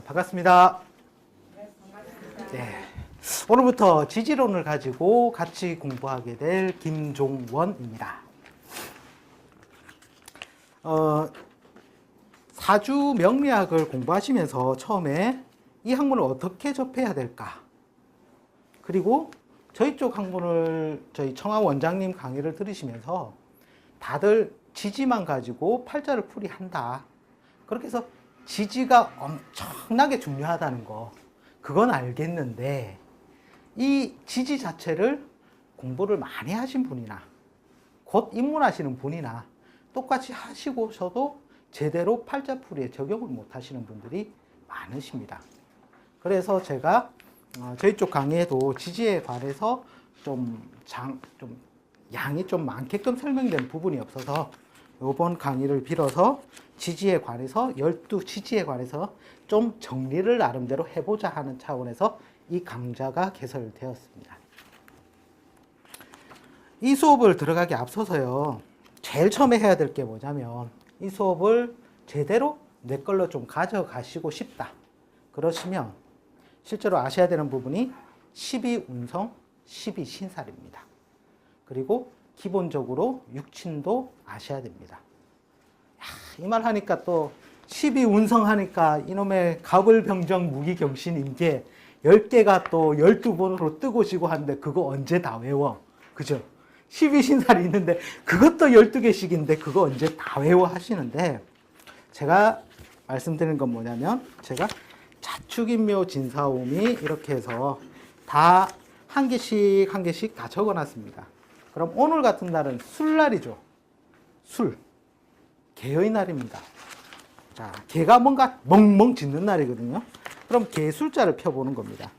반갑습니다. 네. 오늘부터 지지론을 가지고 같이 공부하게 될 김종원입니다. 사주 명리학을 공부하시면서 처음에 이 학문을 어떻게 접해야 될까? 그리고 저희 쪽 학문을 저희 청아 원장님 강의를 들으시면서 다들 지지만 가지고 팔자를 풀이한다. 그렇게 해서 지지가 엄청나게 중요하다는 거, 그건 알겠는데 이 지지 자체를 공부를 많이 하신 분이나 곧 입문하시는 분이나 똑같이 하시고서도 제대로 팔자풀이에 적용을 못 하시는 분들이 많으십니다. 그래서 제가 저희 쪽 강의에도 지지에 관해서 좀 양이 좀 많게끔 설명된 부분이 없어서 이번 강의를 빌어서 지지에 관해서 12지지에 관해서 좀 정리를 나름대로 해보자 하는 차원에서 이 강좌가 개설되었습니다. 이 수업을 들어가기 앞서서요, 제일 처음에 해야 될 게 뭐냐면 이 수업을 제대로 내 걸로 좀 가져가시고 싶다 그러시면 실제로 아셔야 되는 부분이 12운성, 12신살입니다. 그리고 기본적으로 육친도 아셔야 됩니다. 이 말 하니까 또 12운성 하니까 이놈의 갑을병정 무기경신인게 10개가 또 12번으로 뜨고지고 하는데 그거 언제 다 외워? 그죠? 12신살이 있는데 그것도 12개씩인데 그거 언제 다 외워 하시는데, 제가 말씀드리는 건 뭐냐면 제가 자축인묘 진사오미 이렇게 해서 다 한 개씩 한 개씩 다 적어놨습니다. 그럼 오늘 같은 날은 술날이죠. 술. 개의 날입니다. 자, 개가 뭔가 멍멍 짖는 날이거든요. 그럼 개 숫자를 펴보는 겁니다.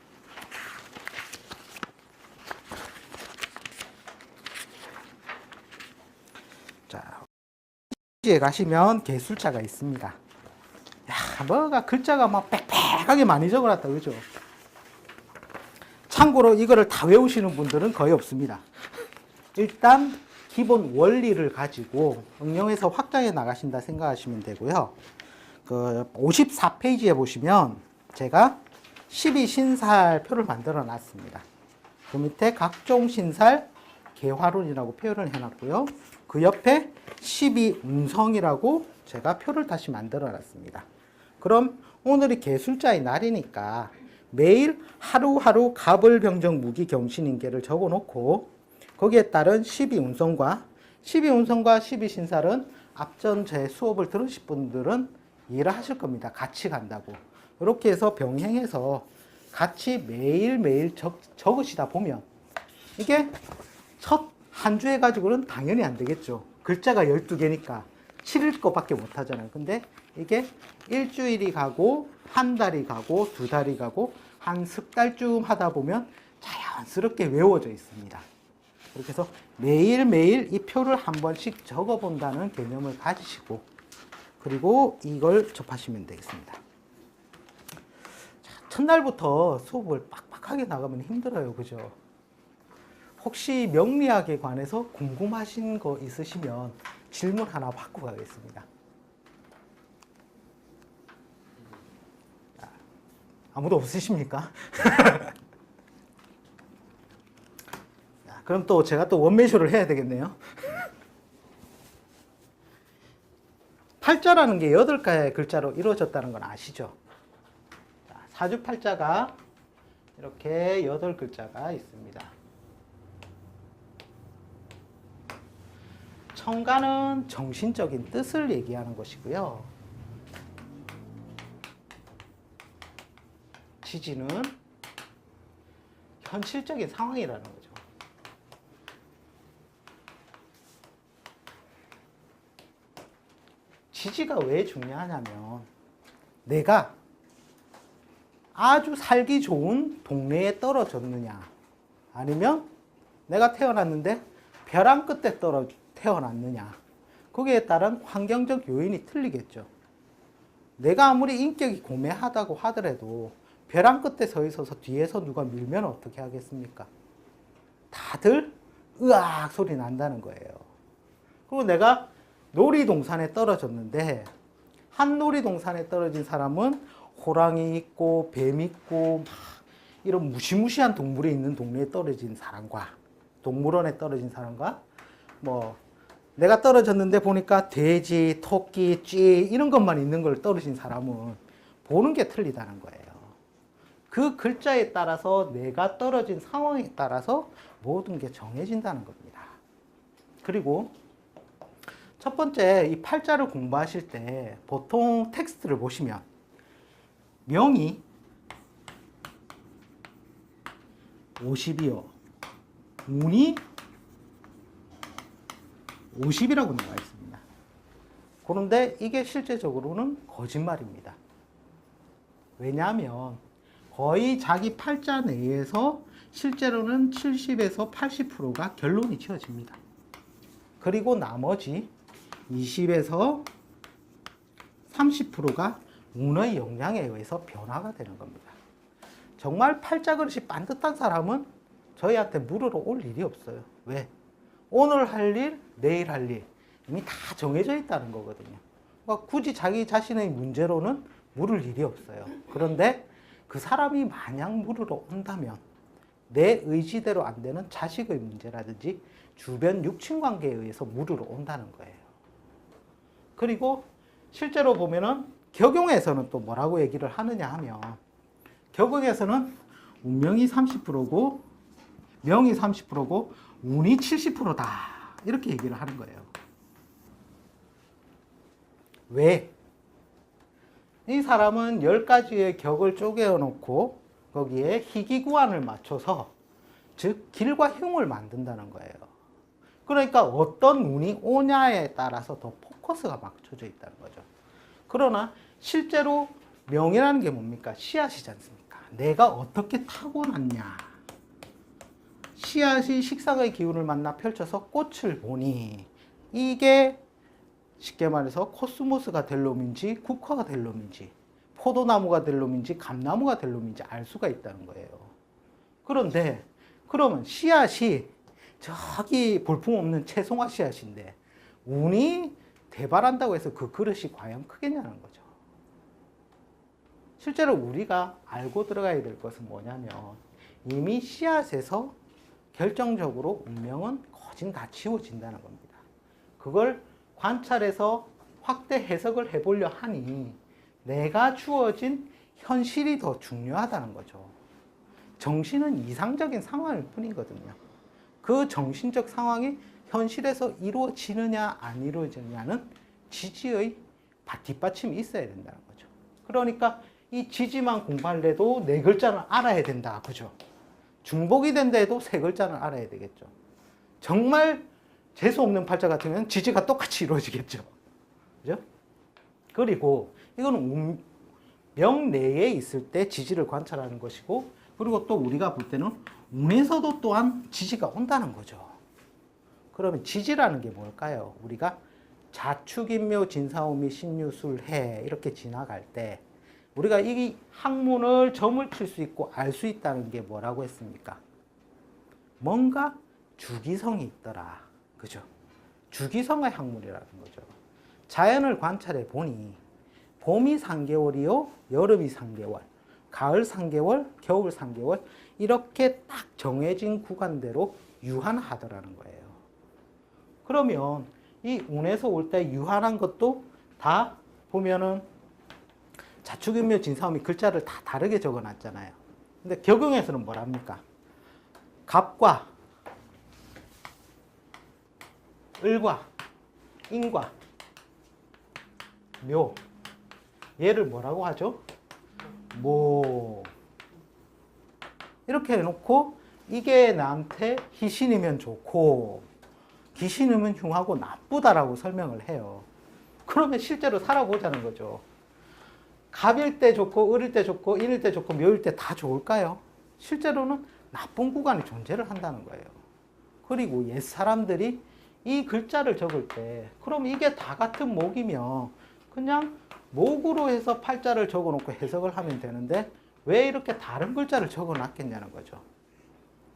자, 에 가시면 개 숫자가 있습니다. 야, 뭐가 글자가 막 빽빽하게 많이 적어놨다, 그죠? 참고로 이거를 다 외우시는 분들은 거의 없습니다. 일단 기본 원리를 가지고 응용해서 확장해 나가신다 생각하시면 되고요. 그 54페이지에 보시면 제가 12신살 표를 만들어 놨습니다. 그 밑에 각종 신살 개화론이라고 표현을 해놨고요. 그 옆에 12운성이라고 제가 표를 다시 만들어 놨습니다. 그럼 오늘이 개술자의 날이니까 매일 하루하루 갑을병정 무기경신인계를 적어 놓고 거기에 따른 12운성과 12신살은 앞전 제 수업을 들으실 분들은 이해를 하실 겁니다. 같이 간다고. 이렇게 해서 병행해서 같이 매일매일 적으시다 보면 이게 첫 한 주 해가지고는 당연히 안 되겠죠. 글자가 12개니까 7일 것밖에 못 하잖아요. 근데 이게 일주일이 가고 한 달이 가고 두 달이 가고 한 석 달쯤 하다 보면 자연스럽게 외워져 있습니다. 그렇게 해서 매일매일 이 표를 한 번씩 적어본다는 개념을 가지시고 그리고 이걸 접하시면 되겠습니다. 자, 첫날부터 수업을 빡빡하게 나가면 힘들어요. 그죠? 혹시 명리학에 관해서 궁금하신 거 있으시면 질문 하나 받고 가겠습니다. 아무도 없으십니까? 그럼 또 제가 또 원맨쇼를 해야 되겠네요. 팔자라는 게 8개의 글자로 이루어졌다는 건 아시죠? 사주팔자가 이렇게 8글자가 있습니다. 청가는 정신적인 뜻을 얘기하는 것이고요. 지지는 현실적인 상황이라는 거죠. 지지가 왜 중요하냐면 내가 아주 살기 좋은 동네에 떨어졌느냐 아니면 내가 태어났는데 벼랑 끝에 태어났느냐, 거기에 따른 환경적 요인이 틀리겠죠. 내가 아무리 인격이 고매하다고 하더라도 벼랑 끝에 서 있어서 뒤에서 누가 밀면 어떻게 하겠습니까? 다들 으악 소리 난다는 거예요. 그리고 내가 놀이동산에 떨어졌는데 한 놀이동산에 떨어진 사람은 호랑이 있고 뱀 있고 막 이런 무시무시한 동물이 있는 동네에 떨어진 사람과 동물원에 떨어진 사람과 뭐 내가 떨어졌는데 보니까 돼지, 토끼, 쥐 이런 것만 있는 걸 떨어진 사람은 보는 게 틀리다는 거예요. 그 글자에 따라서 내가 떨어진 상황에 따라서 모든 게 정해진다는 겁니다. 그리고 첫 번째 이 팔자를 공부하실 때 보통 텍스트를 보시면 명이 50이요. 운이 50이라고 나와 있습니다. 그런데 이게 실제적으로는 거짓말입니다. 왜냐하면 거의 자기 팔자 내에서 실제로는 70에서 80%가 결론이 지어집니다. 그리고 나머지 20에서 30%가 운의 영향에 의해서 변화가 되는 겁니다. 정말 팔자 그릇이 반듯한 사람은 저희한테 물으러 올 일이 없어요. 왜? 오늘 할 일, 내일 할 일 이미 다 정해져 있다는 거거든요. 그러니까 굳이 자기 자신의 문제로는 물을 일이 없어요. 그런데 그 사람이 만약 물으러 온다면 내 의지대로 안 되는 자식의 문제라든지 주변 육친관계에 의해서 물으러 온다는 거예요. 그리고 실제로 보면은 격용에서는 또 뭐라고 얘기를 하느냐 하면 격용에서는 운명이 30%고 명이 30%고 운이 70%다 이렇게 얘기를 하는 거예요. 왜? 이 사람은 10가지의 격을 쪼개어 놓고 거기에 희귀구안을 맞춰서 즉 길과 흉을 만든다는 거예요. 그러니까 어떤 운이 오냐에 따라서 더 포커스가 맞춰져 있다는 거죠. 그러나 실제로 명이라는 게 뭡니까? 씨앗이지 않습니까? 내가 어떻게 타고났냐. 씨앗이 식상의 기운을 만나 펼쳐서 꽃을 보니 이게 쉽게 말해서 코스모스가 될 놈인지 국화가 될 놈인지 포도나무가 될 놈인지 감나무가 될 놈인지 알 수가 있다는 거예요. 그런데 그러면 씨앗이 저기 볼품없는 채송화 씨앗인데 운이 대발한다고 해서 그 그릇이 과연 크겠냐는 거죠. 실제로 우리가 알고 들어가야 될 것은 뭐냐면 이미 씨앗에서 결정적으로 운명은 거진 다 지워진다는 겁니다. 그걸 관찰해서 확대 해석을 해보려 하니 내가 주어진 현실이 더 중요하다는 거죠. 정신은 이상적인 상황일 뿐이거든요. 그 정신적 상황이 현실에서 이루어지느냐 안 이루어지느냐는 지지의 뒷받침이 있어야 된다는 거죠. 그러니까 이 지지만 공부할래도 4글자는 알아야 된다. 그죠? 중복이 된다 해도 3글자는 알아야 되겠죠. 정말 재수없는 팔자 같으면 지지가 똑같이 이루어지겠죠. 그죠? 그리고 이거는 명 내에 있을 때 지지를 관찰하는 것이고, 그리고 또 우리가 볼 때는 운에서도 또한 지지가 온다는 거죠. 그러면 지지라는 게 뭘까요? 우리가 자축인묘 진사오미 신유술해 이렇게 지나갈 때 우리가 이 학문을 점을 칠 수 있고 알 수 있다는 게 뭐라고 했습니까? 뭔가 주기성이 있더라. 그죠? 주기성의 학문이라는 거죠. 자연을 관찰해 보니 봄이 3개월이요, 여름이 3개월, 가을 3개월, 겨울 3개월 이렇게 딱 정해진 구간대로 유한하더라는 거예요. 그러면 이 운에서 올 때 유한한 것도 다 보면은 자축인묘 진사오미 글자를 다 다르게 적어놨잖아요. 근데 격용에서는 뭐랍니까? 갑과 을과 인과 묘 얘를 뭐라고 하죠? 모 이렇게 해놓고 이게 나한테 희신이면 좋고 기신이면 흉하고 나쁘다라고 설명을 해요. 그러면 실제로 살아보자는 거죠. 갑일 때 좋고 을일 때 좋고 인일 때 좋고 묘일 때 다 좋을까요? 실제로는 나쁜 구간이 존재를 한다는 거예요. 그리고 옛 사람들이 이 글자를 적을 때 그럼 이게 다 같은 목이면 그냥 목으로 해서 팔자를 적어놓고 해석을 하면 되는데 왜 이렇게 다른 글자를 적어놨겠냐는 거죠.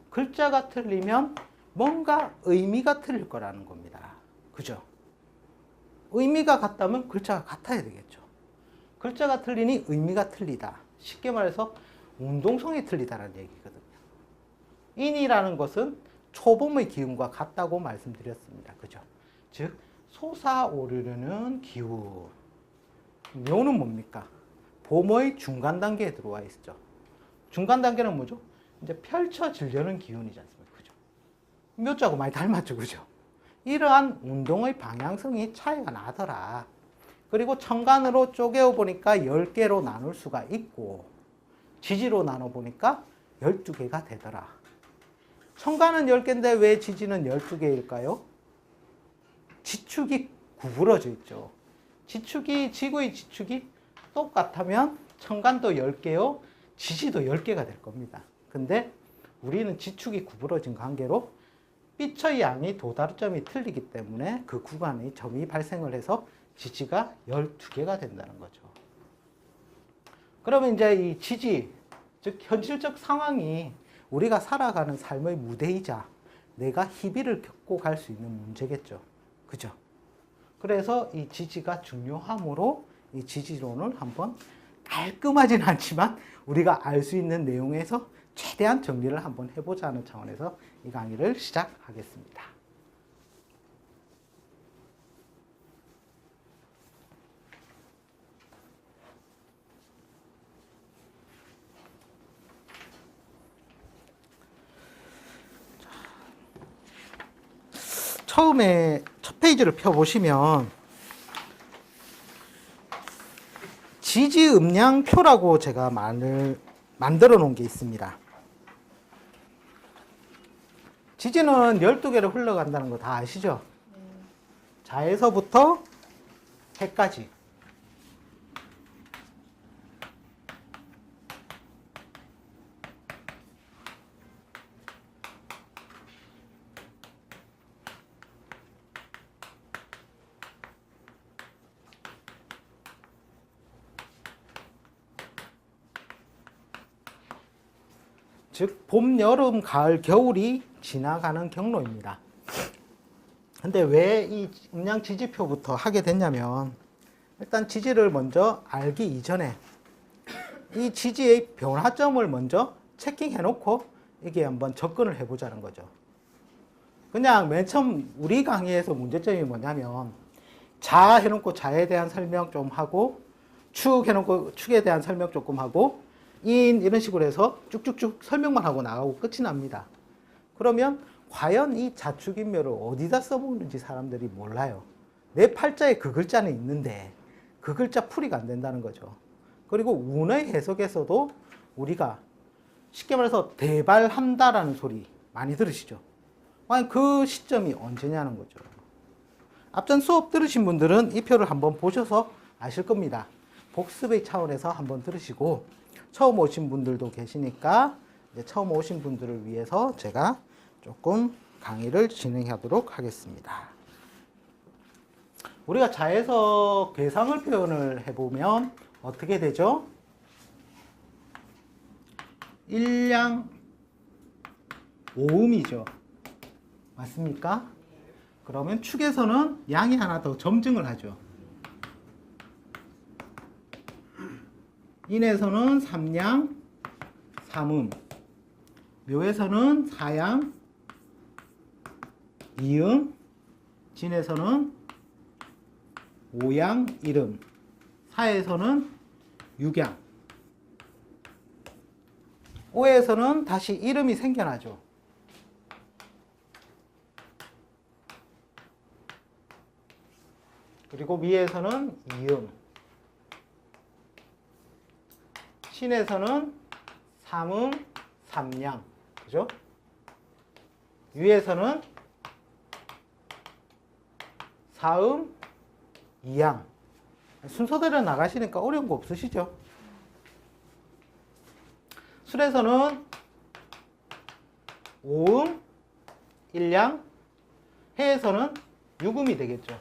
글자가 틀리면 뭔가 의미가 틀릴 거라는 겁니다. 그죠? 의미가 같다면 글자가 같아야 되겠죠. 글자가 틀리니 의미가 틀리다. 쉽게 말해서 운동성이 틀리다라는 얘기거든요. 인이라는 것은 초봄의 기운과 같다고 말씀드렸습니다. 그죠? 즉 솟아오르는 기운. 묘는 뭡니까? 봄의 중간 단계에 들어와 있죠. 중간 단계는 뭐죠? 이제 펼쳐지려는 기운이지 않습니까? 그죠? 묘자하고 많이 닮았죠. 그죠? 이러한 운동의 방향성이 차이가 나더라. 그리고 천간으로 쪼개어 보니까 10개로 나눌 수가 있고 지지로 나눠 보니까 12개가 되더라. 천간은 10개인데 왜 지지는 12개일까요? 지축이 구부러져 있죠. 지구의 지축이 똑같으면 천간도 10개요, 지지도 10개가 될 겁니다. 근데 우리는 지축이 구부러진 관계로 빛의 양이 도달점이 틀리기 때문에 그 구간에 점이 발생을 해서 지지가 12개가 된다는 거죠. 그러면 이제 이 지지, 즉 현실적 상황이 우리가 살아가는 삶의 무대이자 내가 희비를 겪고 갈 수 있는 문제겠죠. 그죠? 그래서 이 지지가 중요하므로 이 지지론을 한번 깔끔하진 않지만 우리가 알 수 있는 내용에서 최대한 정리를 한번 해보자는 차원에서 이 강의를 시작하겠습니다. 처음에 첫 페이지를 펴보시면 지지음량표라고 제가 만들어 놓은 게 있습니다. 지지는 12개로 흘러간다는 거 다 아시죠? 자에서부터 해까지. 즉 봄, 여름, 가을, 겨울이 지나가는 경로입니다. 근데 왜 이 음양 지지표부터 하게 됐냐면 일단 지지를 먼저 알기 이전에 이 지지의 변화점을 먼저 체킹해 놓고 이게 한번 접근을 해 보자는 거죠. 그냥 맨 처음 우리 강의에서 문제점이 뭐냐면 자 해놓고 자에 대한 설명 좀 하고 축 해놓고 축에 대한 설명 조금 하고 인 이런 식으로 해서 쭉쭉쭉 설명만 하고 나가고 끝이 납니다. 그러면 과연 이 자축인묘를 어디다 써먹는지 사람들이 몰라요. 내 팔자에 그 글자는 있는데 그 글자 풀이가 안 된다는 거죠. 그리고 운의 해석에서도 우리가 쉽게 말해서 대발한다라는 소리 많이 들으시죠? 과연 그 시점이 언제냐는 거죠. 앞전 수업 들으신 분들은 이 표를 한번 보셔서 아실 겁니다. 복습의 차원에서 한번 들으시고 처음 오신 분들도 계시니까 이제 처음 오신 분들을 위해서 제가 조금 강의를 진행하도록 하겠습니다. 우리가 자에서 괴상을 표현을 해보면 어떻게 되죠? 일양 오음이죠. 맞습니까? 그러면 축에서는 양이 하나 더 점증을 하죠. 인에서는 삼양, 삼음, 묘에서는 사양, 이음, 진에서는 오양, 일음, 사에서는 육양, 오에서는 다시 이름이 생겨나죠. 그리고 미에서는 이음, 신에서는 삼음, 삼양, 그죠? 유에서는 사음, 이양. 순서대로 나가시니까 어려운 거 없으시죠? 술에서는 오음, 일양, 해에서는 육음이 되겠죠.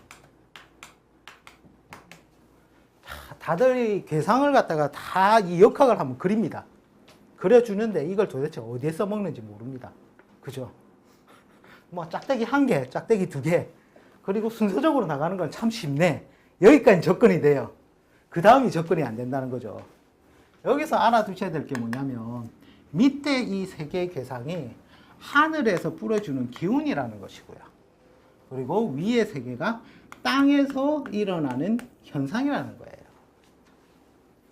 다들 이 괴상을 갖다가 다 이 역학을 한번 그립니다. 그려주는데 이걸 도대체 어디에 써먹는지 모릅니다. 그죠? 뭐 짝대기 1개, 짝대기 2개, 그리고 순서적으로 나가는 건 참 쉽네. 여기까지 접근이 돼요. 그 다음이 접근이 안 된다는 거죠. 여기서 알아두셔야 될 게 뭐냐면 밑에 이 세 개의 괴상이 하늘에서 뿌려주는 기운이라는 것이고요. 그리고 위에 세 개가 땅에서 일어나는 현상이라는 거예요.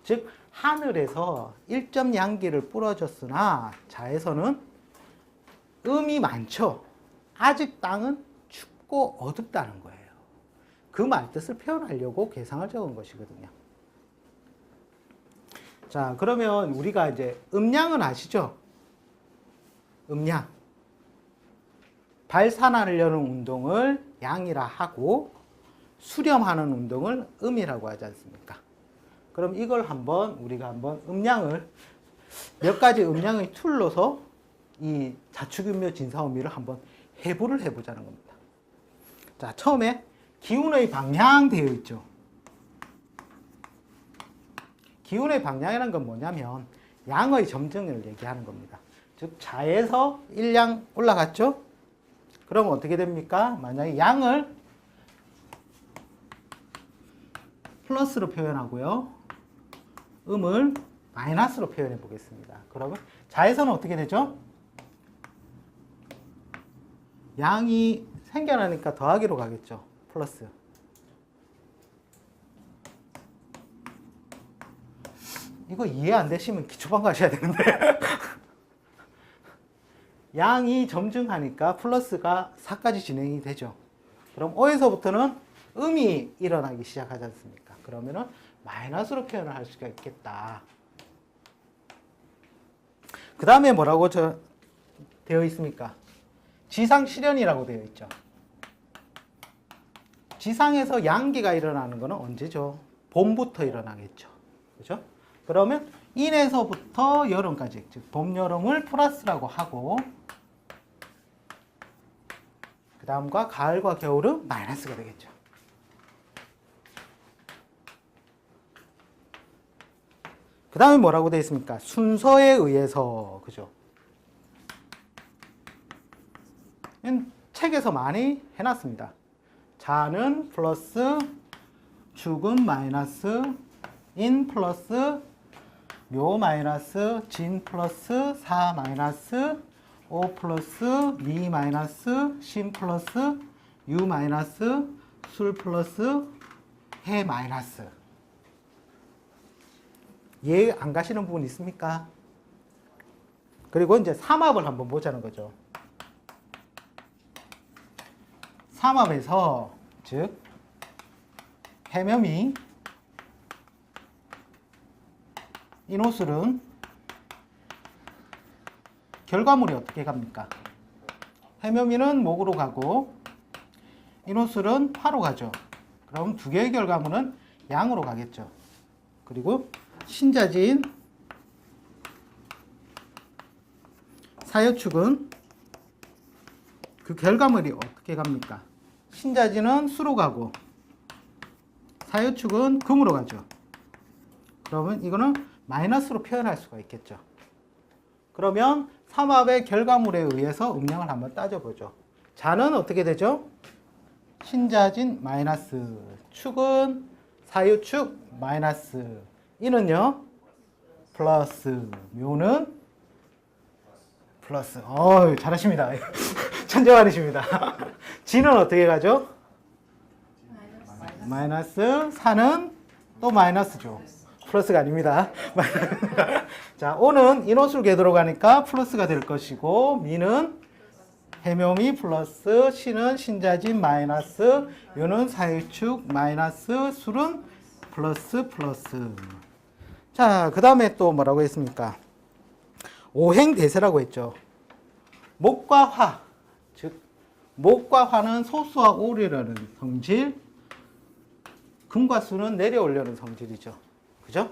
즉 하늘에서 1점 양기를 뿌려줬으나 자에서는 음이 많죠. 아직 땅은 춥고 어둡다는 거예요. 그 말뜻을 표현하려고 괴상을 적은 것이거든요. 자, 그러면 우리가 이제 음양은 아시죠? 음양. 발산하려는 운동을 양이라 하고 수렴하는 운동을 음이라고 하지 않습니까? 그럼 이걸 우리가 한번 음양을 몇 가지 음양의 툴로서 이 자축음묘 진사오미를 한번 해부를 해보자는 겁니다. 자, 처음에 기운의 방향 되어 있죠. 기운의 방향이라는 건 뭐냐면 양의 점증을 얘기하는 겁니다. 즉 자에서 일양 올라갔죠? 그럼 어떻게 됩니까? 만약에 양을 플러스로 표현하고요. 음을 마이너스로 표현해 보겠습니다. 그러면 자에서는 어떻게 되죠? 양이 생겨나니까 더하기로 가겠죠. 플러스. 이거 이해 안 되시면 기초반 가셔야 되는데. 양이 점증하니까 플러스가 4까지 진행이 되죠. 그럼 5에서부터는 음이 일어나기 시작하지 않습니까? 그러면은 마이너스로 표현을 할 수가 있겠다. 그 다음에 뭐라고 되어 있습니까? 지상실현이라고 되어 있죠. 지상에서 양기가 일어나는 것은 언제죠? 봄부터 일어나겠죠. 그죠? 그러면 인에서부터 여름까지, 즉 봄, 여름을 플러스라고 하고 그 다음과 가을과 겨울은 마이너스가 되겠죠. 그 다음에 뭐라고 되어 있습니까? 순서에 의해서, 그죠? 책에서 많이 해놨습니다. 자는 플러스, 축은 마이너스, 인 플러스, 묘 마이너스, 진 플러스, 사 마이너스, 오 플러스, 미 마이너스, 신 플러스, 유 마이너스, 술 플러스, 해 마이너스. 이해 안 가시는 부분 있습니까? 그리고 이제 삼합을 한번 보자는 거죠. 삼합에서 즉 해묘미 인호술은 결과물이 어떻게 갑니까? 해묘미는 목으로 가고 인호술은 화로 가죠. 그럼 두 개의 결과물은 양으로 가겠죠. 그리고 신자진 사여축은 그 결과물이 어떻게 갑니까? 신자진은 수로 가고 사여축은 금으로 가죠. 그러면 이거는 마이너스로 표현할 수가 있겠죠. 그러면 삼합의 결과물에 의해서 음양을 한번 따져보죠. 자는 어떻게 되죠? 신자진 마이너스, 축은 사유축 마이너스, 이는요 플러스, 묘는 플러스. 잘하십니다. 천재만이십니다. 진은 어떻게 가죠? 마이너스, 사는 또 마이너스죠. 플러스가 아닙니다. 자, 오는 인호술 궤도로 가니까 플러스가 될 것이고, 미는 해묘미 플러스, 신은 신자진 마이너스, 유는 사유축 마이너스, 술은 플러스 플러스. 자, 그 다음에 또 뭐라고 했습니까? 오행대세라고 했죠. 목과 화, 즉 목과 화는 소수와 오르려는 성질, 금과 수는 내려오려는 성질이죠. 그죠?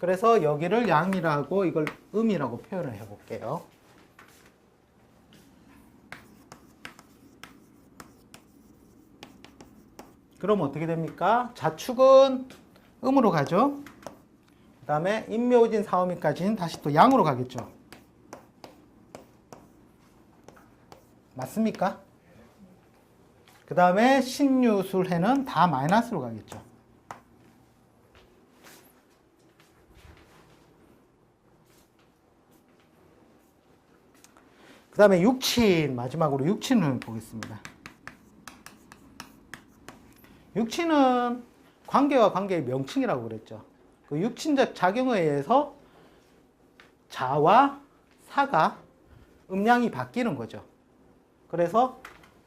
그래서 여기를 양이라고 이걸 음이라고 표현을 해볼게요. 그럼 어떻게 됩니까? 자축은 음으로 가죠. 그 다음에 인묘진 사오미까지는 다시 또 양으로 가겠죠. 맞습니까? 그 다음에 신유술해는 다 마이너스로 가겠죠. 그 다음에 육친, 마지막으로 육친을 보겠습니다. 육친은 관계와 관계의 명칭이라고 그랬죠. 그 육친적 작용에 의해서 자와 사가 음양이 바뀌는 거죠. 그래서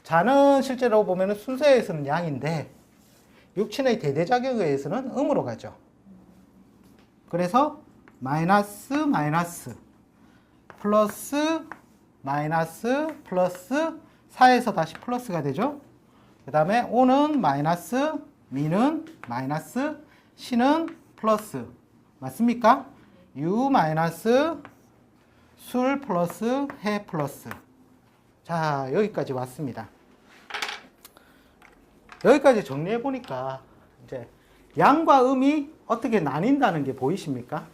자는 실제로 보면 순서에서는 양인데 육친의 대대작용에 의해서는 음으로 가죠. 그래서 마이너스 마이너스 플러스 마이너스 플러스 4에서 다시 플러스가 되죠. 그 다음에 O는 마이너스, 미는 마이너스, C는 플러스. 맞습니까? U 마이너스, 술 플러스, 해 플러스. 자, 여기까지 왔습니다. 여기까지 정리해 보니까 이제 양과 음이 어떻게 나뉜다는 게 보이십니까?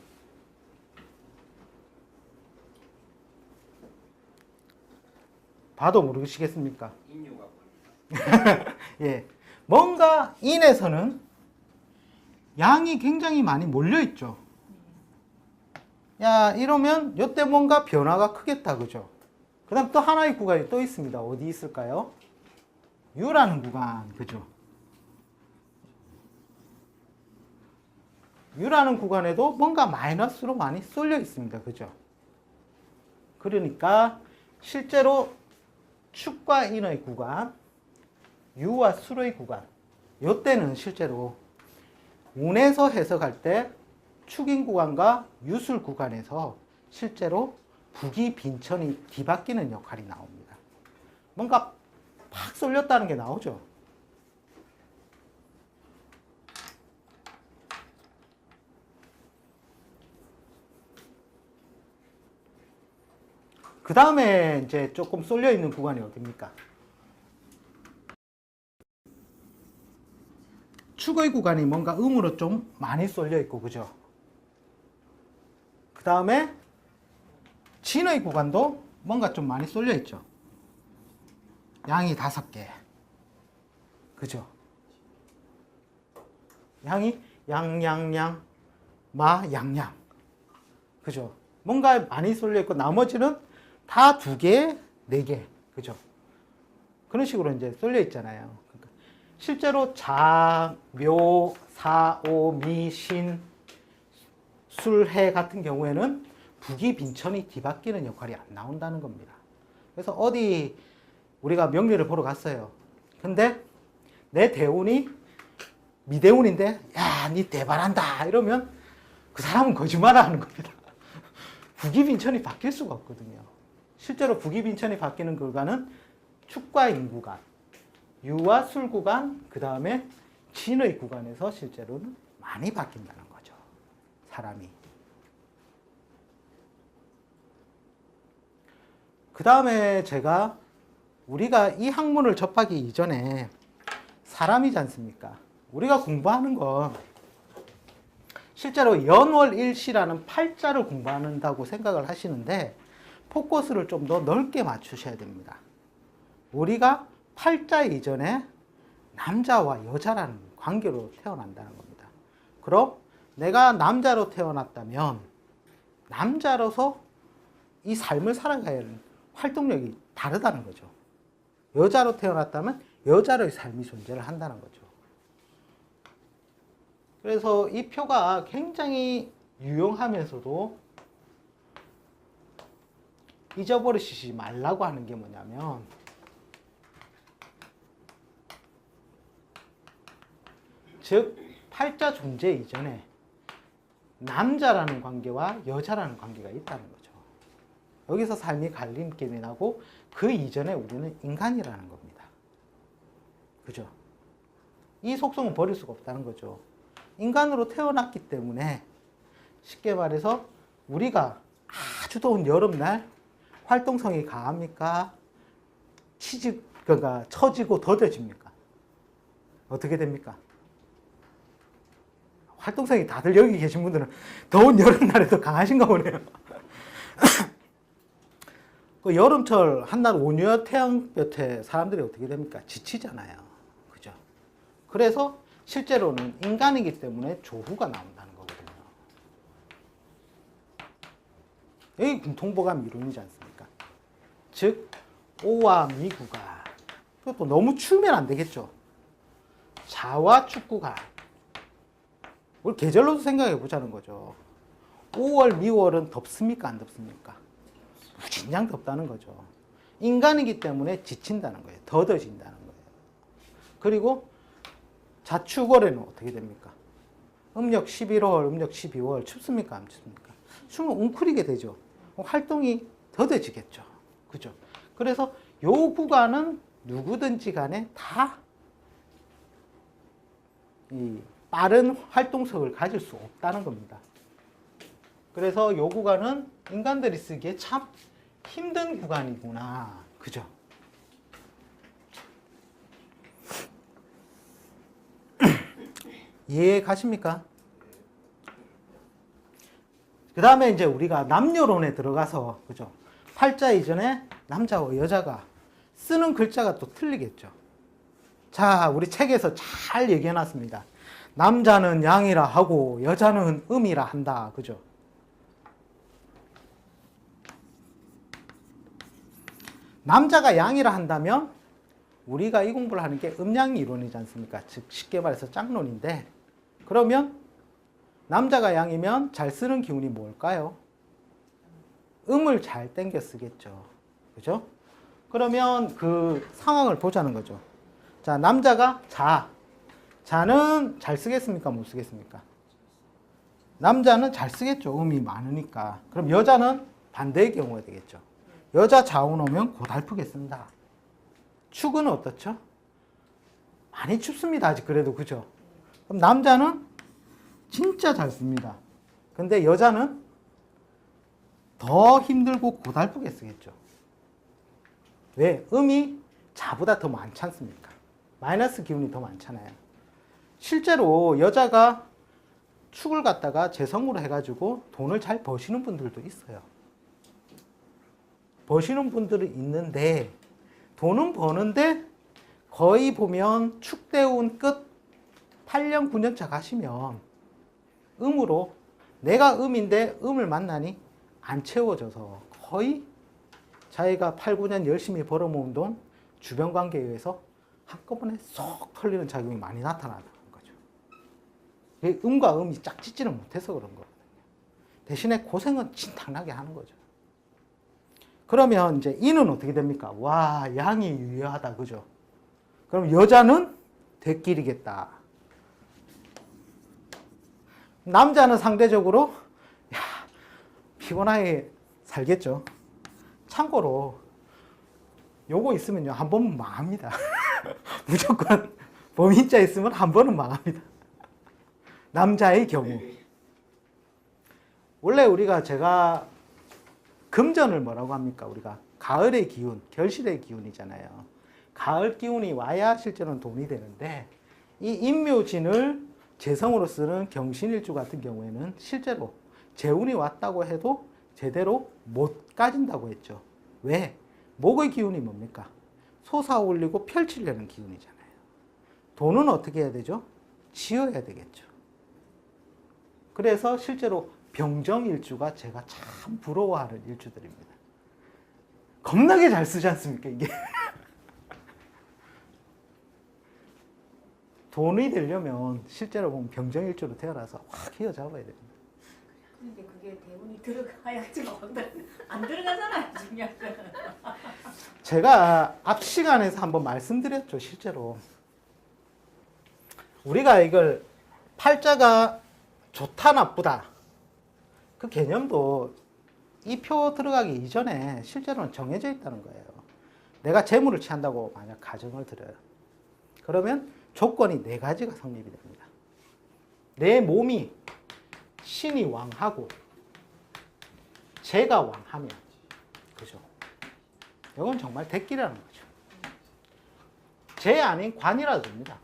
봐도 모르시겠습니까? 인류가 보입니다. 예. 뭔가 인에서는 양이 굉장히 많이 몰려 있죠. 야, 이러면 이때 뭔가 변화가 크겠다, 그죠? 그 다음 또 하나의 구간이 또 있습니다. 어디 있을까요? U라는 구간, 그죠? U라는 구간에도 뭔가 마이너스로 많이 쏠려 있습니다. 그죠? 그러니까 실제로 축과 인의 구간, U와 수의 구간, 이때는 실제로 운에서 해석할 때 축인 구간과 유술 구간에서 실제로 북이 빈천이 뒤바뀌는 역할이 나옵니다. 뭔가 팍 쏠렸다는 게 나오죠. 그 다음에 이제 조금 쏠려 있는 구간이 어딥니까? 축의 구간이 뭔가 음으로 좀 많이 쏠려 있고, 그죠? 그 다음에 진의 구간도 뭔가 좀 많이 쏠려 있죠. 양이 5개. 그죠? 양이 양양양, 마, 양양. 그죠? 뭔가 많이 쏠려 있고, 나머지는 다 2개, 4개. 그죠? 그런 식으로 이제 쏠려 있잖아요. 그러니까 실제로 자, 묘, 사, 오, 미, 신, 술, 해 같은 경우에는 북이 빈천이 뒤바뀌는 역할이 안 나온다는 겁니다. 그래서 어디 우리가 명리를 보러 갔어요. 근데 내 대운이 미대운인데, 야, 니 대발한다 이러면 그 사람은 거짓말을 하는 겁니다. 북이 빈천이 바뀔 수가 없거든요. 실제로 북이 빈천이 바뀌는 구간은 축과 인 구간, 유와 술 구간, 그 다음에 진의 구간에서 실제로는 많이 바뀐다는 거죠. 사람이. 그 다음에 제가 우리가 이 학문을 접하기 이전에 사람이지 않습니까? 우리가 공부하는 건 실제로 연월일시라는 팔자를 공부한다고 생각을 하시는데 포커스를 좀 더 넓게 맞추셔야 됩니다. 우리가 팔자 이전에 남자와 여자라는 관계로 태어난다는 겁니다. 그럼 내가 남자로 태어났다면 남자로서 이 삶을 살아가야 하는 활동력이 다르다는 거죠. 여자로 태어났다면 여자로의 삶이 존재를 한다는 거죠. 그래서 이 표가 굉장히 유용하면서도 잊어버리시지 말라고 하는 게 뭐냐면 즉 팔자 존재 이전에 남자라는 관계와 여자라는 관계가 있다는 거죠. 여기서 삶이 갈림길이 나고 그 이전에 우리는 인간이라는 겁니다. 그죠? 이 속성은 버릴 수가 없다는 거죠. 인간으로 태어났기 때문에 쉽게 말해서 우리가 아주 더운 여름날 활동성이 강합니까? 그러니까 처지고 더뎌집니까? 어떻게 됩니까? 활동성이 다들 여기 계신 분들은 더운 여름날에 더 강하신가 보네요. 그 여름철 한낮 온유한 태양볕에 사람들이 어떻게 됩니까? 지치잖아요. 그죠? 그래서 실제로는 인간이기 때문에 조후가 나온다는 거거든요. 여기 공통보감 이론이지 않습니까? 즉 오와 미구간. 그것도 너무 추우면 안 되겠죠. 자와 축구간. 우리 계절로도 생각해 보자는 거죠. 5월, 미월은 덥습니까? 안 덥습니까? 무진장 덥다는 거죠. 인간이기 때문에 지친다는 거예요. 더뎌진다는 거예요. 그리고 자축월에는 어떻게 됩니까? 음력 11월, 음력 12월 춥습니까? 안 춥습니까? 추우면 웅크리게 되죠. 활동이 더뎌지겠죠. 그죠? 그래서 요 구간은 누구든지 간에 다 이 빠른 활동성을 가질 수 없다는 겁니다. 그래서 요 구간은 인간들이 쓰기에 참 힘든 구간이구나. 그죠? 이해 가십니까? 그 다음에 이제 우리가 남녀론에 들어가서, 그죠? 팔자 이전에 남자와 여자가 쓰는 글자가 또 틀리겠죠. 자, 우리 책에서 잘 얘기해 놨습니다. 남자는 양이라 하고 여자는 음이라 한다. 그죠? 남자가 양이라 한다면 우리가 이 공부를 하는 게 음양 이론이지 않습니까? 즉 쉽게 말해서 짝론인데, 그러면 남자가 양이면 잘 쓰는 기운이 뭘까요? 음을 잘 땡겨 쓰겠죠. 그죠? 그러면 그 상황을 보자는 거죠. 자, 남자가 자는 잘 쓰겠습니까? 못 쓰겠습니까? 남자는 잘 쓰겠죠. 음이 많으니까. 그럼 여자는 반대의 경우가 되겠죠. 여자 자온 오면 고달프게 쓴다. 축은 어떻죠? 많이 춥습니다. 아직 그래도. 그죠? 그럼 남자는 진짜 잘 씁니다. 근데 여자는 더 힘들고 고달프게 쓰겠죠. 왜? 음이 자보다 더 많지 않습니까? 마이너스 기운이 더 많잖아요. 실제로 여자가 축을 갖다가 재성으로 해가지고 돈을 잘 버시는 분들도 있어요. 버시는 분들은 있는데, 돈은 버는데 거의 보면 축대운 끝 8년, 9년 차 가시면 음으로, 내가 음인데 음을 만나니 안 채워져서 거의 자기가 8, 9년 열심히 벌어모은 돈 주변 관계에 의해서 한꺼번에 쏙 털리는 작용이 많이 나타나는 거죠. 음과 음이 짝짓지를 못해서 그런 거거든요. 대신에 고생은 진탕나게 하는 거죠. 그러면 이제 이는 어떻게 됩니까? 와, 양이 유효하다. 그죠? 그럼 여자는 대끼리겠다. 남자는 상대적으로 피곤하게 살겠죠. 참고로 요거 있으면요, 한 번은 망합니다. 무조건 범인자 있으면 한 번은 망합니다. 남자의 경우. 원래 제가 금전을 뭐라고 합니까? 우리가 가을의 기운, 결실의 기운이잖아요. 가을 기운이 와야 실제로는 돈이 되는데, 이 임묘진을 재성으로 쓰는 경신일주 같은 경우에는 실제로 재운이 왔다고 해도 제대로 못 가진다고 했죠. 왜? 목의 기운이 뭡니까? 솟아올리고 펼치려는 기운이잖아요. 돈은 어떻게 해야 되죠? 지어야 되겠죠. 그래서 실제로 병정일주가 제가 참 부러워하는 일주들입니다. 겁나게 잘 쓰지 않습니까, 이게? 돈이 되려면 실제로 보면 병정일주로 태어나서 확 휘어잡아야 됩니다. 근데 그게 대운이 들어가야지 안 들어가잖아요, 중요한 건. 제가 앞 시간에서 한번 말씀드렸죠, 실제로. 우리가 이걸 팔자가 좋다, 나쁘다. 그 개념도 이 표 들어가기 이전에 실제로는 정해져 있다는 거예요. 내가 재물을 취한다고 만약 가정을 들어요. 그러면 조건이 4가지가 성립이 됩니다. 내 몸이 신이 왕하고 제가 왕하면, 그죠? 이건 정말 대끼라는 거죠. 제 아닌 관이라도 됩니다.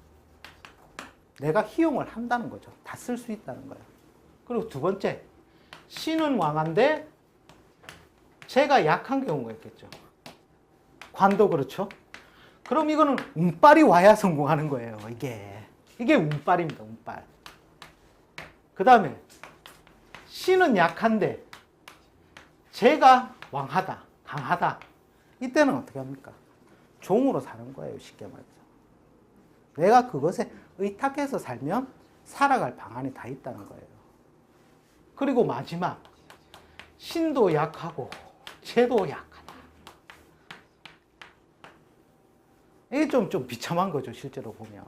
내가 희용을 한다는 거죠. 다 쓸 수 있다는 거예요. 그리고 두 번째, 신은 왕한데 제가 약한 경우가 있겠죠. 관도 그렇죠. 그럼 이거는 운빨이 와야 성공하는 거예요. 이게 운빨입니다. 운빨. 그 다음에 신은 약한데 제가 왕하다, 강하다. 이때는 어떻게 합니까? 종으로 사는 거예요, 쉽게 말해서. 내가 그것에 의탁해서 살면 살아갈 방안이 다 있다는 거예요. 그리고 마지막, 신도 약하고 재도 약하다. 이게 좀 비참한 거죠, 실제로 보면.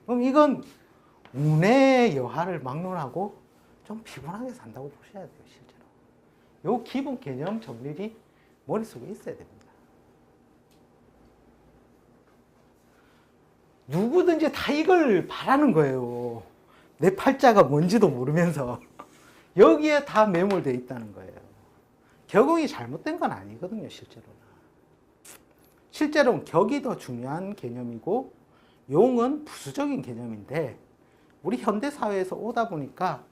그럼 이건 운의 여하를 막론하고 좀 피곤하게 산다고 보셔야 돼요, 실제로. 요 기본 개념 정립이 머릿속에 있어야 됩니다. 누구든지 다 이걸 바라는 거예요. 내 팔자가 뭔지도 모르면서. 여기에 다 매몰되어 있다는 거예요. 격응이 잘못된 건 아니거든요, 실제로는. 실제로는 격이 더 중요한 개념이고 용은 부수적인 개념인데 우리 현대 사회에서 오다 보니까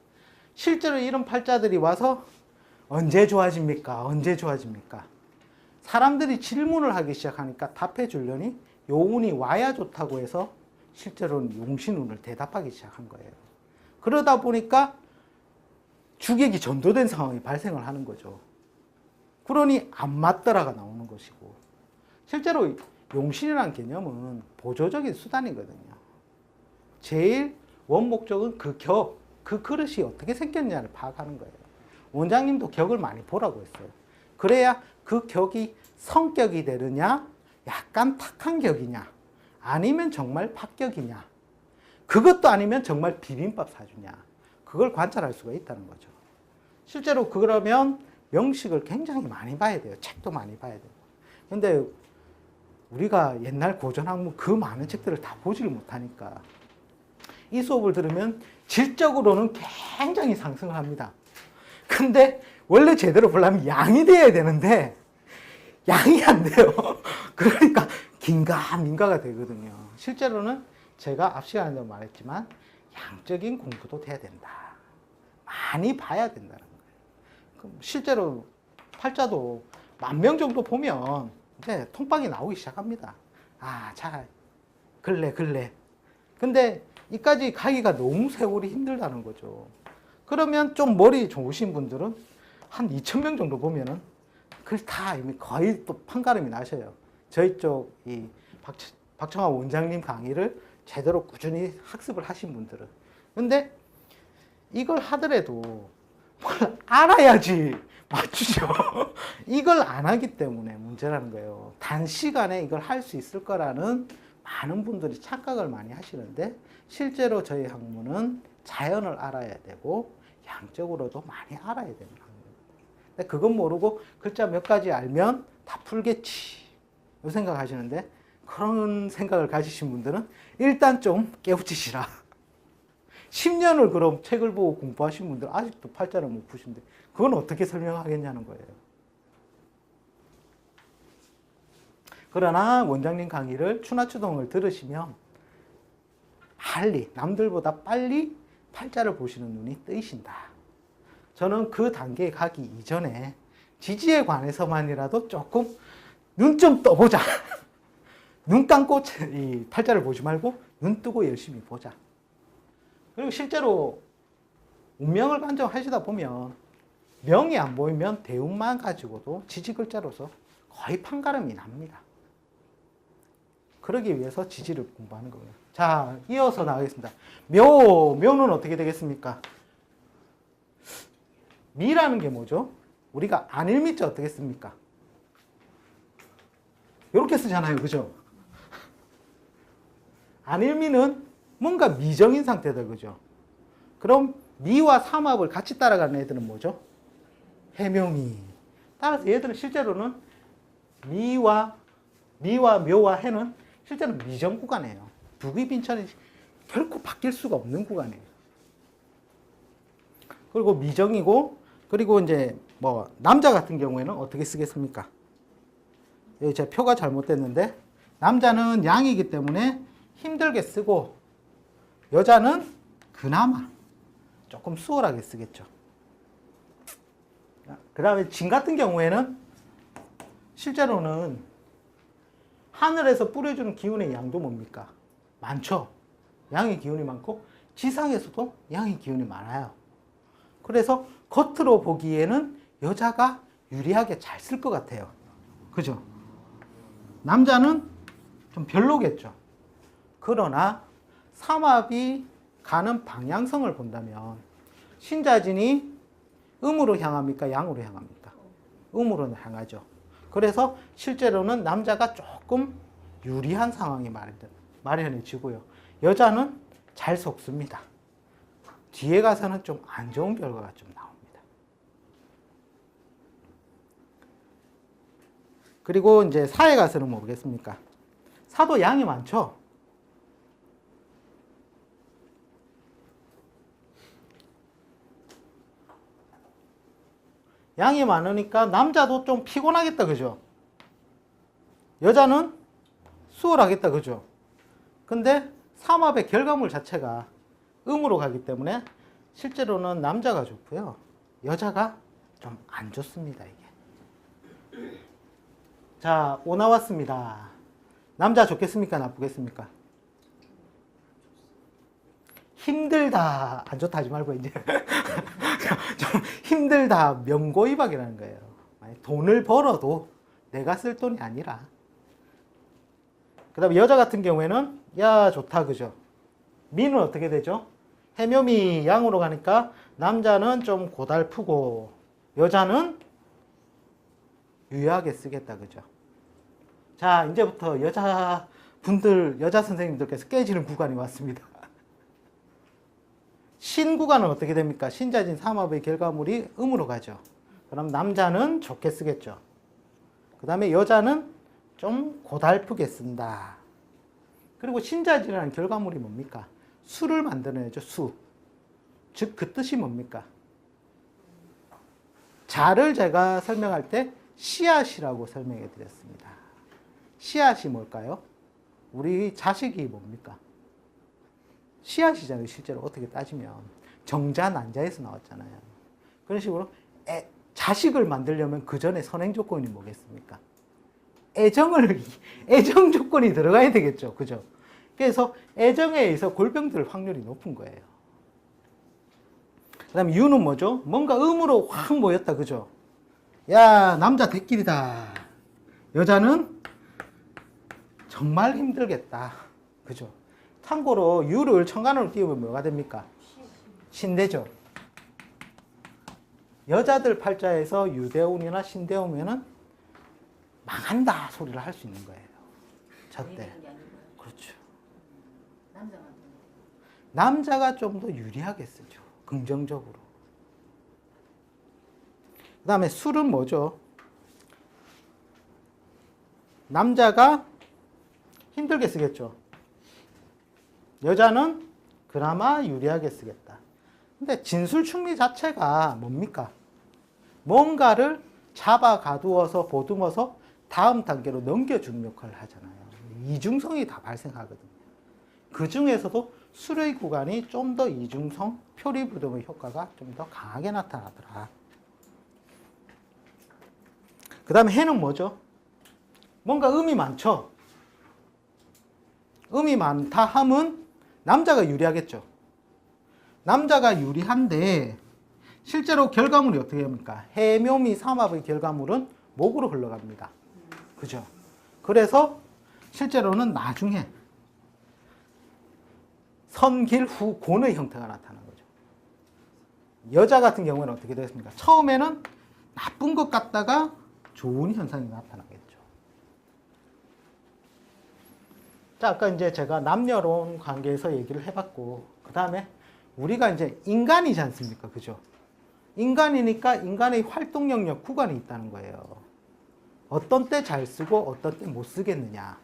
실제로 이런 팔자들이 와서 언제 좋아집니까? 언제 좋아집니까? 사람들이 질문을 하기 시작하니까 답해 주려니 요운이 와야 좋다고 해서 실제로는 용신운을 대답하기 시작한 거예요. 그러다 보니까 주객이 전도된 상황이 발생을 하는 거죠. 그러니 안 맞더라가 나오는 것이고 실제로 용신이라는 개념은 보조적인 수단이거든요. 제일 원목적은 그 격, 그 그릇이 어떻게 생겼냐를 파악하는 거예요. 원장님도 격을 많이 보라고 했어요. 그래야 그 격이 성격이 되느냐, 약간 탁한 격이냐, 아니면 정말 파격이냐, 그것도 아니면 정말 비빔밥 사주냐, 그걸 관찰할 수가 있다는 거죠. 실제로 그러면 명식을 굉장히 많이 봐야 돼요. 책도 많이 봐야 돼요. 근데 우리가 옛날 고전학문 그 많은 책들을 다 보지를 못하니까 이 수업을 들으면 질적으로는 굉장히 상승을 합니다. 근데 원래 제대로 보려면 양이 돼야 되는데 양이 안 돼요. 그러니까 긴가민가가 되거든요. 실제로는 제가 앞 시간에도 말했지만 양적인 공부도 돼야 된다. 많이 봐야 된다는 거예요. 그럼 실제로 팔자도 10,000명 정도 보면 이제 통박이 나오기 시작합니다. 아, 자, 글래. 근데 이까지 가기가 너무 세월이 힘들다는 거죠. 그러면 좀 머리 좋으신 분들은 한 2,000명 정도 보면은 그걸 다 이미 거의 또 판가름이 나셔요. 저희 쪽 이 박청아 원장님 강의를 제대로 꾸준히 학습을 하신 분들은. 근데 이걸 하더라도 뭘 알아야지 맞추죠. 이걸 안 하기 때문에 문제라는 거예요. 단시간에 이걸 할 수 있을 거라는 많은 분들이 착각을 많이 하시는데 실제로 저희 학문은 자연을 알아야 되고 양적으로도 많이 알아야 되는 학문입니다. 근데 그건 모르고 글자 몇 가지 알면 다 풀겠지 이 생각하시는데 그런 생각을 가지신 분들은 일단 좀 깨우치시라. 10년을 그럼 책을 보고 공부하신 분들 아직도 팔자를 못 푸신데 그건 어떻게 설명하겠냐는 거예요. 그러나 원장님 강의를 추나추동을 들으시면 빨리 남들보다 빨리 팔자를 보시는 눈이 뜨이신다. 저는 그 단계에 가기 이전에 지지에 관해서만이라도 조금 눈 좀 떠보자. 눈 감고 이 팔자를 보지 말고 눈 뜨고 열심히 보자. 그리고 실제로 운명을 간정하시다 보면 명이 안 보이면 대운만 가지고도 지지글자로서 거의 판가름이 납니다. 그러기 위해서 지지를 공부하는 거예요. 자, 이어서 나가겠습니다. 묘는 어떻게 되겠습니까? 미라는 게 뭐죠? 우리가 안일미자 어떻게 씁니까? 이렇게 쓰잖아요. 그죠? 안일미는 뭔가 미정인 상태다. 그죠? 그럼 미와 삼합을 같이 따라가는 애들은 뭐죠? 해묘미. 따라서 얘들은 실제로는 미와 묘와 해는 실제로 미정 구간이에요. 부귀빈천이 결코 바뀔 수가 없는 구간이에요. 그리고 미정이고, 그리고 이제 뭐 남자 같은 경우에는 어떻게 쓰겠습니까? 여기 제 표가 잘못됐는데 남자는 양이기 때문에 힘들게 쓰고 여자는 그나마 조금 수월하게 쓰겠죠. 그 다음에 진 같은 경우에는 실제로는 하늘에서 뿌려주는 기운의 양도 뭡니까? 많죠. 양의 기운이 많고 지상에서도 양의 기운이 많아요. 그래서 겉으로 보기에는 여자가 유리하게 잘 쓸 것 같아요. 그죠? 남자는 좀 별로겠죠. 그러나 삼합이 가는 방향성을 본다면 신자진이 음으로 향합니까? 양으로 향합니까? 음으로 향하죠. 그래서 실제로는 남자가 조금 유리한 상황이 마련해지고요. 여자는 잘 속습니다. 뒤에 가서는 좀 안 좋은 결과가 좀 나옵니다. 그리고 이제 사에 가서는 뭐겠습니까? 사도 양이 많죠. 양이 많으니까 남자도 좀 피곤하겠다, 그죠? 여자는 수월하겠다, 그죠? 근데 삼합의 결과물 자체가 음으로 가기 때문에 실제로는 남자가 좋고요. 여자가 좀 안 좋습니다, 이게. 자, 5 나왔습니다. 남자 좋겠습니까? 나쁘겠습니까? 힘들다. 안 좋다 하지 말고, 이제. 좀 힘들다. 명고이박이라는 거예요. 돈을 벌어도 내가 쓸 돈이 아니라. 그 다음에 여자 같은 경우에는, 야, 좋다. 그죠? 미는 어떻게 되죠? 해묘미 양으로 가니까 남자는 좀 고달프고, 여자는 유효하게 쓰겠다. 그죠? 자, 이제부터 여자 선생님들께서 깨지는 구간이 왔습니다. 신 구간은 어떻게 됩니까? 신자진 삼합의 결과물이 음으로 가죠. 그럼 남자는 좋게 쓰겠죠. 그 다음에 여자는 좀 고달프게 쓴다. 그리고 신자진이라는 결과물이 뭡니까? 수를 만들어내죠. 수. 즉 그 뜻이 뭡니까? 자를 제가 설명할 때 씨앗이라고 설명해 드렸습니다. 씨앗이 뭘까요? 우리 자식이 뭡니까? 씨앗이잖아요. 실제로 어떻게 따지면 정자 난자에서 나왔잖아요. 그런 식으로 자식을 만들려면 그 전에 선행 조건이 뭐겠습니까? 애정 조건이 들어가야 되겠죠. 그죠? 그래서 애정에 의해서 골병들 확률이 높은 거예요. 그 다음에 유는 뭐죠? 뭔가 음으로 확 모였다. 그죠? 야, 남자 대길이다. 여자는 정말 힘들겠다. 그죠? 참고로 유를 천간으로 띄우면 뭐가 됩니까? 신대죠. 여자들 팔자에서 유대운이나 신대오면은 망한다 소리를 할 수 있는 거예요. 저때. 그렇죠. 남자가 좀 더 유리하게 쓰죠. 긍정적으로. 그 다음에 술은 뭐죠? 남자가 힘들게 쓰겠죠. 여자는 그나마 유리하게 쓰겠다. 근데 진술충리 자체가 뭡니까? 뭔가를 잡아 가두어서 보듬어서 다음 단계로 넘겨주는 역할을 하잖아요. 이중성이 다 발생하거든요. 그 중에서도 수의 구간이 좀 더 이중성, 표리부동의 효과가 좀 더 강하게 나타나더라. 그 다음에 해는 뭐죠? 뭔가 음이 많죠? 음이 많다 함은 남자가 유리하겠죠. 남자가 유리한데 실제로 결과물이 어떻게 합니까? 해묘미 삼합의 결과물은 목으로 흘러갑니다. 그죠? 그래서 실제로는 나중에 선길후 곤의 형태가 나타나는 거죠. 여자 같은 경우는 어떻게 되겠습니까? 처음에는 나쁜 것 같다가 좋은 현상이 나타나겠죠. 자, 아까 이제 제가 남녀론 관계에서 얘기를 해봤고, 그 다음에 우리가 이제 인간이지 않습니까? 그죠? 인간이니까 인간의 활동 영역 구간이 있다는 거예요. 어떤 때 잘 쓰고 어떤 때 못 쓰겠느냐.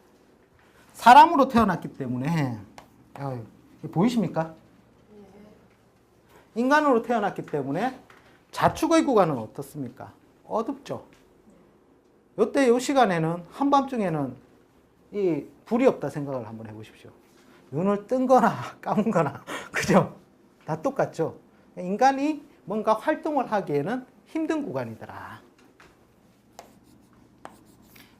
사람으로 태어났기 때문에, 보이십니까? 인간으로 태어났기 때문에 자축의 구간은 어떻습니까? 어둡죠. 요때 요 시간에는 한밤중에는 이 불이 없다 생각을 한번 해보십시오. 눈을 뜬 거나 감은 거나 그죠? 다 똑같죠. 인간이 뭔가 활동을 하기에는 힘든 구간이더라.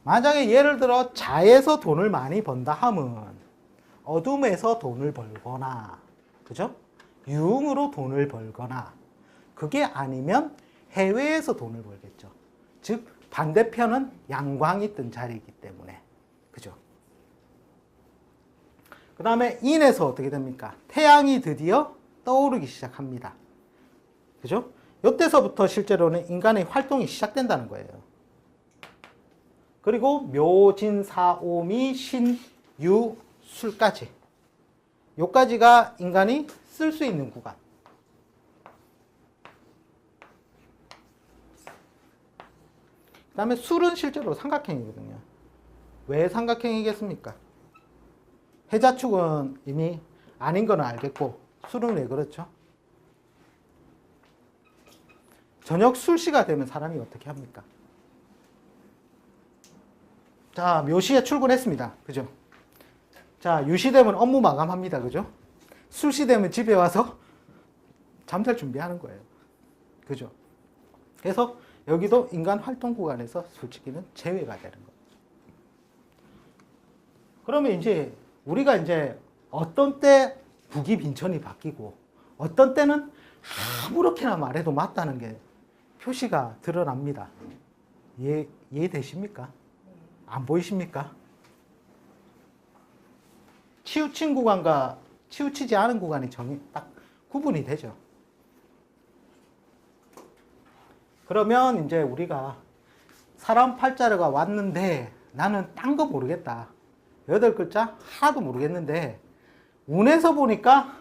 만약에 예를 들어 자에서 돈을 많이 번다 함은 어둠에서 돈을 벌거나, 그죠? 유흥으로 돈을 벌거나, 그게 아니면 해외에서 돈을 벌겠죠. 즉 반대편은 양광이 뜬 자리이기 때문에. 그죠? 그 다음에 인에서 어떻게 됩니까? 태양이 드디어 떠오르기 시작합니다. 그죠? 이때서부터 실제로는 인간의 활동이 시작된다는 거예요. 그리고 묘진사오미 신유술까지. 요까지가 인간이 쓸 수 있는 구간. 그 다음에 술은 실제로 삼각형이거든요. 왜 삼각형이겠습니까? 해자축은 이미 아닌 건 알겠고 술은 왜 그렇죠? 저녁 술시가 되면 사람이 어떻게 합니까? 자, 묘시에 출근했습니다. 그죠? 자, 유시 되면 업무 마감합니다. 그죠? 술시 되면 집에 와서 잠잘 준비하는 거예요. 그죠? 그래서 여기도 인간 활동 구간에서 솔직히는 제외가 되는 거예요. 그러면 이제 우리가 이제 어떤 때 부기빈천이 바뀌고 어떤 때는 아무렇게나 말해도 맞다는 게 표시가 드러납니다. 이해되십니까? 안 보이십니까? 치우친 구간과 치우치지 않은 구간이 딱 구분이 되죠. 그러면 이제 우리가 사람 팔자가 왔는데 나는 딴 거 모르겠다. 8글자 하나도 모르겠는데 운에서 보니까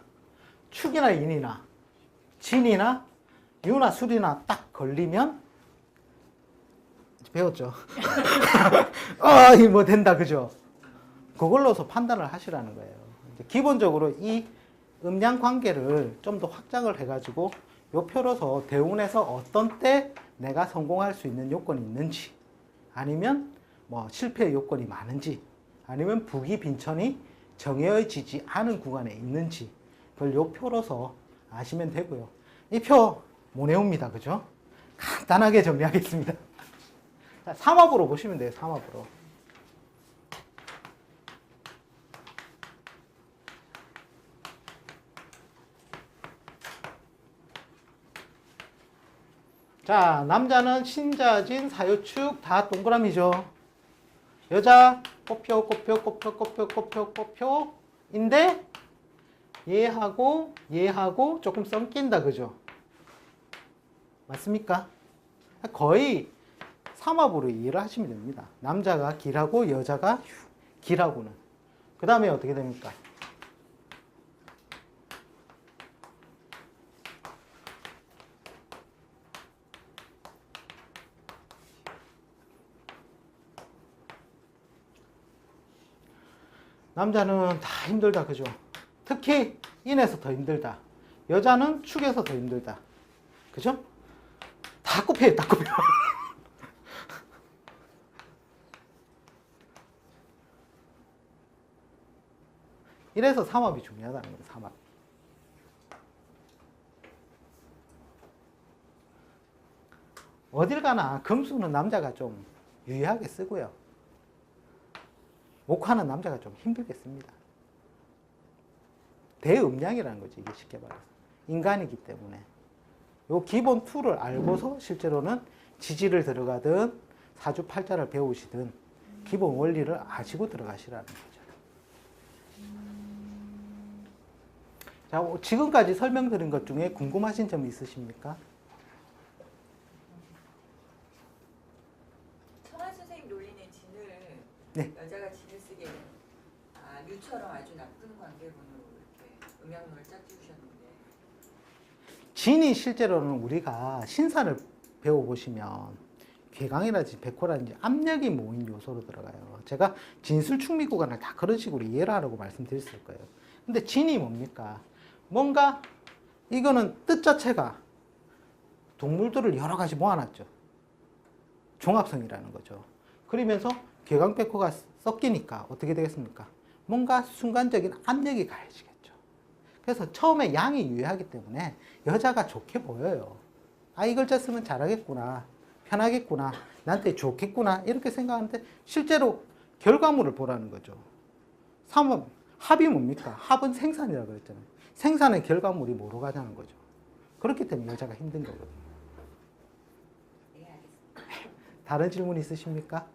축이나 인이나 진이나 유나 술이나 딱 걸리면 배웠죠. 이 뭐 된다 그죠? 그걸로서 판단을 하시라는 거예요. 기본적으로 이 음양 관계를 좀 더 확장을 해가지고 요 표로서 대운에서 어떤 때 내가 성공할 수 있는 요건이 있는지 아니면 뭐 실패의 요건이 많은지 아니면 부기빈천이 정해지지 않은 구간에 있는지 그걸 요 표로서 아시면 되고요. 이 표 못 외웁니다. 그죠? 간단하게 정리하겠습니다. 자, 삼합으로 보시면 돼요. 삼합으로. 자, 남자는 신자진, 사유축 다 동그라미죠. 여자 꽃표인데 얘하고 조금 섞인다. 그죠? 맞습니까? 거의 삼합으로 이해를 하시면 됩니다. 남자가 기라고 여자가 기라고는. 그 다음에 어떻게 됩니까? 남자는 다 힘들다. 그죠? 특히 인에서 더 힘들다. 여자는 축에서 더 힘들다. 그죠? 다 꼽혀요. 다 꼽혀. 이래서 삼합이 중요하다는 거예요. 삼합. 어딜 가나 금수는 남자가 좀 유의하게 쓰고요. 목화는 남자가 좀 힘들게 씁니다. 대음양이라는 거지, 이게 쉽게 말해서. 인간이기 때문에. 요 기본 툴을 알고서 실제로는 지지를 들어가든 사주팔자를 배우시든 기본 원리를 아시고 들어가시라는 거죠. 자, 지금까지 설명드린 것 중에 궁금하신 점 있으십니까? 천하 선생님 논리는 진을 네. 여자가 진을 쓰게 류처럼 아주 나쁜 관계분으로 이렇게 음양론을 짝 띄우셨는데 진이 실제로는 우리가 신사를 배워보시면 괴강이라든지 백호라든지 압력이 모인 요소로 들어가요. 제가 진술충미 구간을 다 그런 식으로 이해를 하라고 말씀드렸을 거예요. 근데 진이 뭡니까? 뭔가 이거는 뜻 자체가 동물들을 여러 가지 모아놨죠. 종합성이라는 거죠. 그러면서 괴강백호가 섞이니까 어떻게 되겠습니까? 뭔가 순간적인 압력이 가해지겠죠. 그래서 처음에 양이 유의하기 때문에 여자가 좋게 보여요. 이 글자 쓰면 잘하겠구나, 편하겠구나, 나한테 좋겠구나 이렇게 생각하는데 실제로 결과물을 보라는 거죠. 합이 뭡니까? 합은 생산이라고 그랬잖아요. 생산의 결과물이 뭐로 가자는 거죠. 그렇기 때문에 여자가 힘든 거거든요. 네, 알겠습니다. 다른 질문 있으십니까?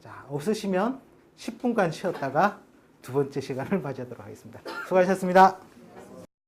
자, 없으시면 10분간 쉬었다가 두 번째 시간을 맞이하도록 하겠습니다. 수고하셨습니다.